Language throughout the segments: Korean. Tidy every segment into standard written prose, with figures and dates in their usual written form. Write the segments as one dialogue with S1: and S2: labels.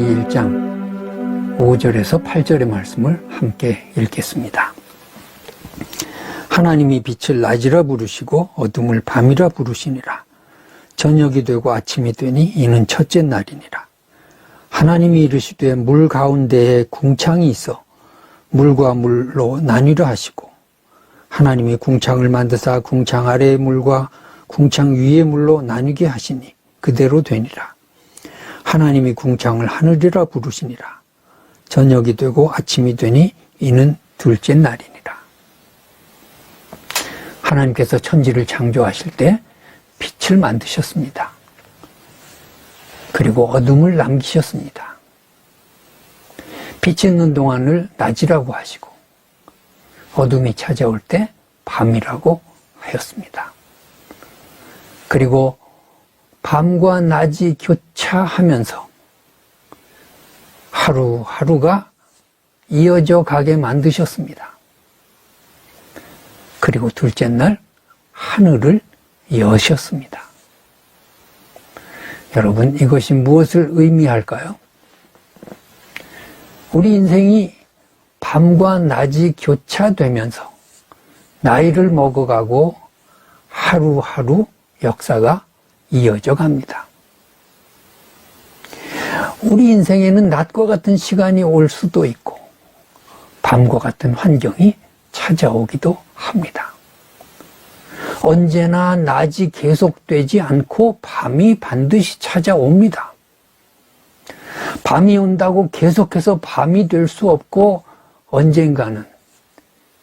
S1: 신명기 1장 5절에서 8절의 말씀을 함께 읽겠습니다. 하나님이 빛을 낮이라 부르시고 어둠을 밤이라 부르시니라. 저녁이 되고 아침이 되니 이는 첫째 날이니라. 하나님이 이르시되 물 가운데에 궁창이 있어 물과 물로 나뉘라 하시고 하나님이 궁창을 만드사 궁창 아래의 물과 궁창 위의 물로 나뉘게 하시니 그대로 되니라. 하나님이 궁창을 하늘이라 부르시니라. 저녁이 되고 아침이 되니 이는 둘째 날이니라. 하나님께서 천지를 창조하실 때 빛을 만드셨습니다. 그리고 어둠을 남기셨습니다. 빛이 있는 동안을 낮이라고 하시고 어둠이 찾아올 때 밤이라고 하였습니다. 그리고 밤과 낮이 교차하면서 하루하루가 이어져 가게 만드셨습니다. 그리고 둘째 날 하늘을 여셨습니다. 여러분, 이것이 무엇을 의미할까요? 우리 인생이 밤과 낮이 교차되면서 나이를 먹어가고 하루하루 역사가 이어져 갑니다. 우리 인생에는 낮과 같은 시간이 올 수도 있고 밤과 같은 환경이 찾아오기도 합니다. 언제나 낮이 계속되지 않고 밤이 반드시 찾아옵니다. 밤이 온다고 계속해서 밤이 될 수 없고 언젠가는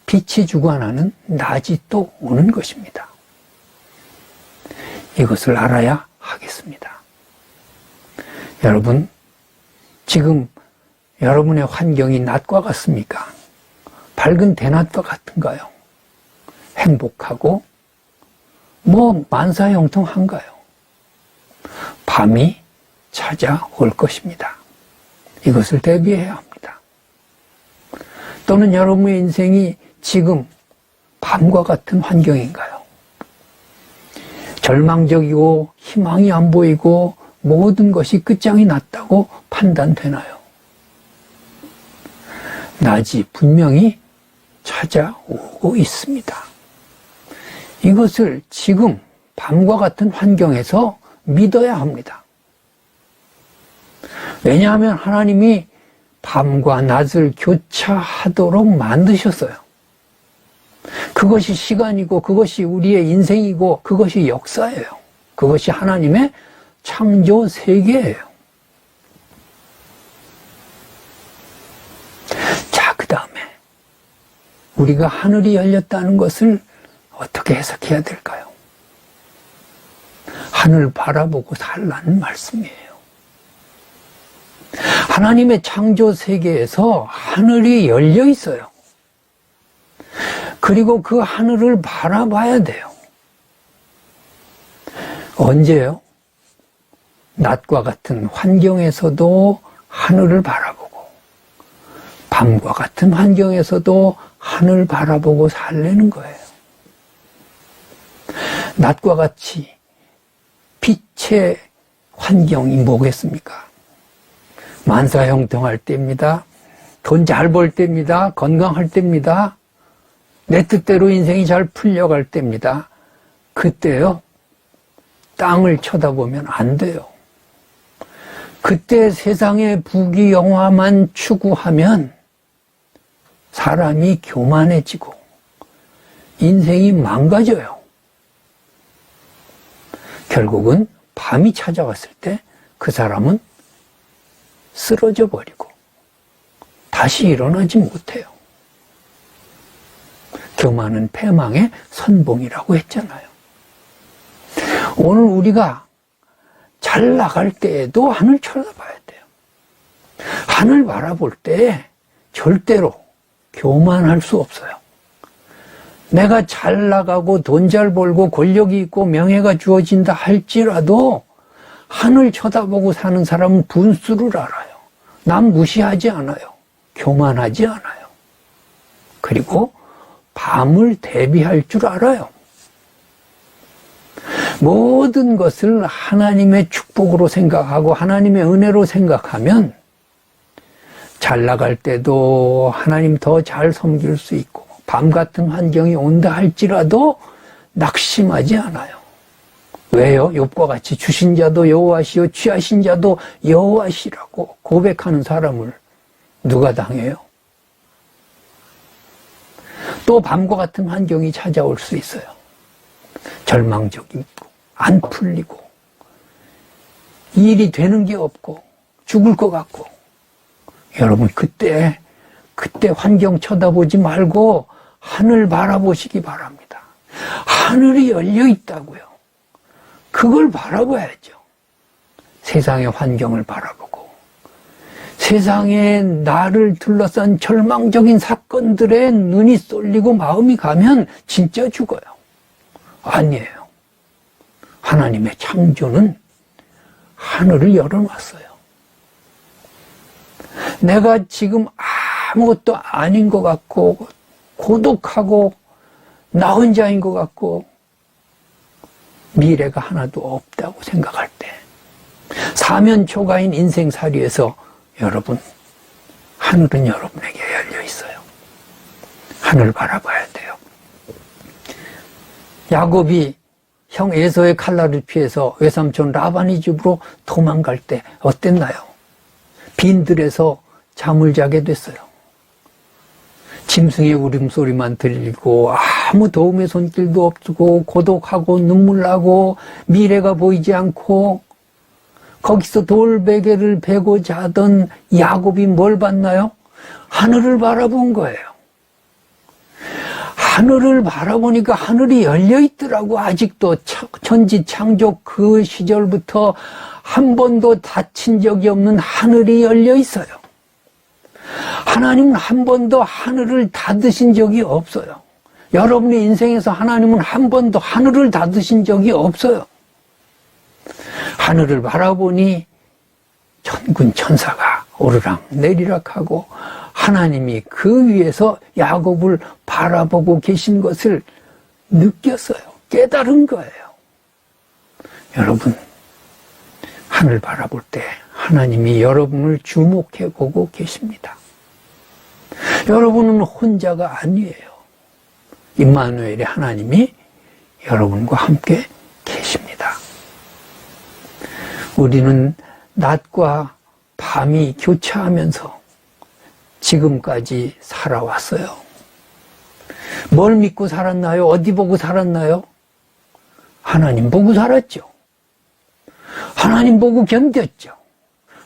S1: 빛이 주관하는 낮이 또 오는 것입니다. 이것을 알아야 하겠습니다. 여러분, 지금 여러분의 환경이 낮과 같습니까? 밝은 대낮과 같은가요? 행복하고 만사형통한가요? 밤이 찾아올 것입니다. 이것을 대비해야 합니다. 또는 여러분의 인생이 지금 밤과 같은 환경인가요? 절망적이고 희망이 안 보이고 모든 것이 끝장이 났다고 판단되나요? 낮이 분명히 찾아오고 있습니다. 이것을 지금 밤과 같은 환경에서 믿어야 합니다. 왜냐하면 하나님이 밤과 낮을 교차하도록 만드셨어요. 그것이 시간이고 그것이 우리의 인생이고 그것이 역사예요. 그것이 하나님의 창조 세계예요. 자, 그 다음에 우리가 하늘이 열렸다는 것을 어떻게 해석해야 될까요? 하늘 바라보고 살라는 말씀이에요. 하나님의 창조 세계에서 하늘이 열려 있어요. 그리고 그 하늘을 바라봐야 돼요. 언제요? 낮과 같은 환경에서도 하늘을 바라보고 밤과 같은 환경에서도 하늘 바라보고 살려는 거예요. 낮과 같이 빛의 환경이 뭐겠습니까? 만사형통할 때입니다. 돈 잘 벌 때입니다. 건강할 때입니다. 내 뜻대로 인생이 잘 풀려갈 때입니다. 그때요, 땅을 쳐다보면 안 돼요. 그때 세상의 부귀영화만 추구하면 사람이 교만해지고 인생이 망가져요. 결국은 밤이 찾아왔을 때 그 사람은 쓰러져 버리고 다시 일어나지 못해요. 교만은 패망의 선봉이라고 했잖아요. 오늘 우리가 잘 나갈 때에도 하늘 쳐다봐야 돼요. 하늘 바라볼 때 절대로 교만할 수 없어요. 내가 잘 나가고 돈 잘 벌고 권력이 있고 명예가 주어진다 할지라도 하늘 쳐다보고 사는 사람은 분수를 알아요. 남 무시하지 않아요. 교만하지 않아요. 그리고 밤을 대비할 줄 알아요. 모든 것을 하나님의 축복으로 생각하고 하나님의 은혜로 생각하면 잘 나갈 때도 하나님 더 잘 섬길 수 있고 밤 같은 환경이 온다 할지라도 낙심하지 않아요. 왜요? 욥과 같이 주신 자도 여호와시요 취하신 자도 여호와시라고 고백하는 사람을 누가 당해요? 또 밤과 같은 환경이 찾아올 수 있어요. 절망적이고 안 풀리고 일이 되는 게 없고 죽을 것 같고 여러분 그때 환경 쳐다보지 말고 하늘 바라보시기 바랍니다. 하늘이 열려 있다고요. 그걸 바라봐야죠. 세상의 환경을 바라보고 세상에 나를 둘러싼 절망적인 사건들에 눈이 쏠리고 마음이 가면 진짜 죽어요. 아니에요. 하나님의 창조는 하늘을 열어놨어요. 내가 지금 아무것도 아닌 것 같고 고독하고 나 혼자인 것 같고 미래가 하나도 없다고 생각할 때 사면초가인 인생살이에서 여러분 하늘은 여러분에게 열려 있어요. 하늘 바라봐야 돼요. 야곱이 형 에서의 칼날을 피해서 외삼촌 라반의 집으로 도망갈 때 어땠나요? 빈들에서 잠을 자게 됐어요. 짐승의 울음소리만 들리고 아무 도움의 손길도 없고 고독하고 눈물 나고 미래가 보이지 않고 거기서 돌베개를 베고 자던 야곱이 뭘 봤나요? 하늘을 바라본 거예요. 하늘을 바라보니까 하늘이 열려 있더라고. 아직도 천지 창조 그 시절부터 한 번도 닫힌 적이 없는 하늘이 열려 있어요. 하나님은 한 번도 하늘을 닫으신 적이 없어요. 여러분의 인생에서 하나님은 한 번도 하늘을 닫으신 적이 없어요. 하늘을 바라보니 천군 천사가 오르락 내리락 하고 하나님이 그 위에서 야곱을 바라보고 계신 것을 느꼈어요. 깨달은 거예요. 여러분, 하늘 바라볼 때 하나님이 여러분을 주목해 보고 계십니다. 여러분은 혼자가 아니에요. 임마누엘의 하나님이 여러분과 함께 계십니다. 우리는 낮과 밤이 교차하면서 지금까지 살아왔어요. 뭘 믿고 살았나요? 어디 보고 살았나요? 하나님 보고 살았죠. 하나님 보고 견뎠죠.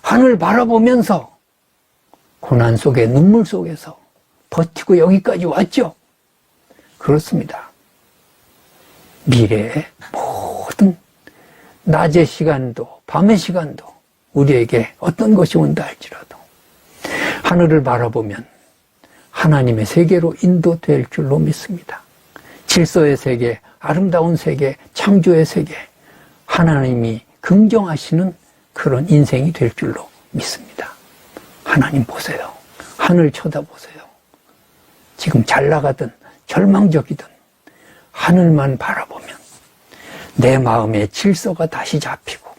S1: 하늘 바라보면서 고난 속에 눈물 속에서 버티고 여기까지 왔죠. 그렇습니다. 미래의 모든 낮의 시간도 밤의 시간도 우리에게 어떤 것이 온다 할지라도 하늘을 바라보면 하나님의 세계로 인도될 줄로 믿습니다. 질서의 세계, 아름다운 세계, 창조의 세계, 하나님이 긍정하시는 그런 인생이 될 줄로 믿습니다. 하나님 보세요. 하늘 쳐다보세요. 지금 잘 나가든 절망적이든 하늘만 바라보면 내 마음의 질서가 다시 잡히고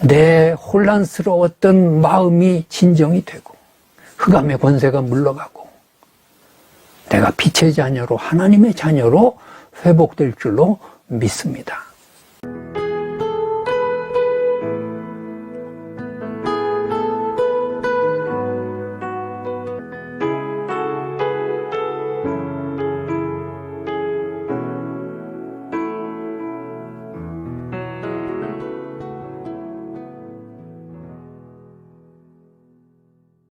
S1: 내 혼란스러웠던 마음이 진정이 되고 흑암의 권세가 물러가고 내가 빛의 자녀로 하나님의 자녀로 회복될 줄로 믿습니다.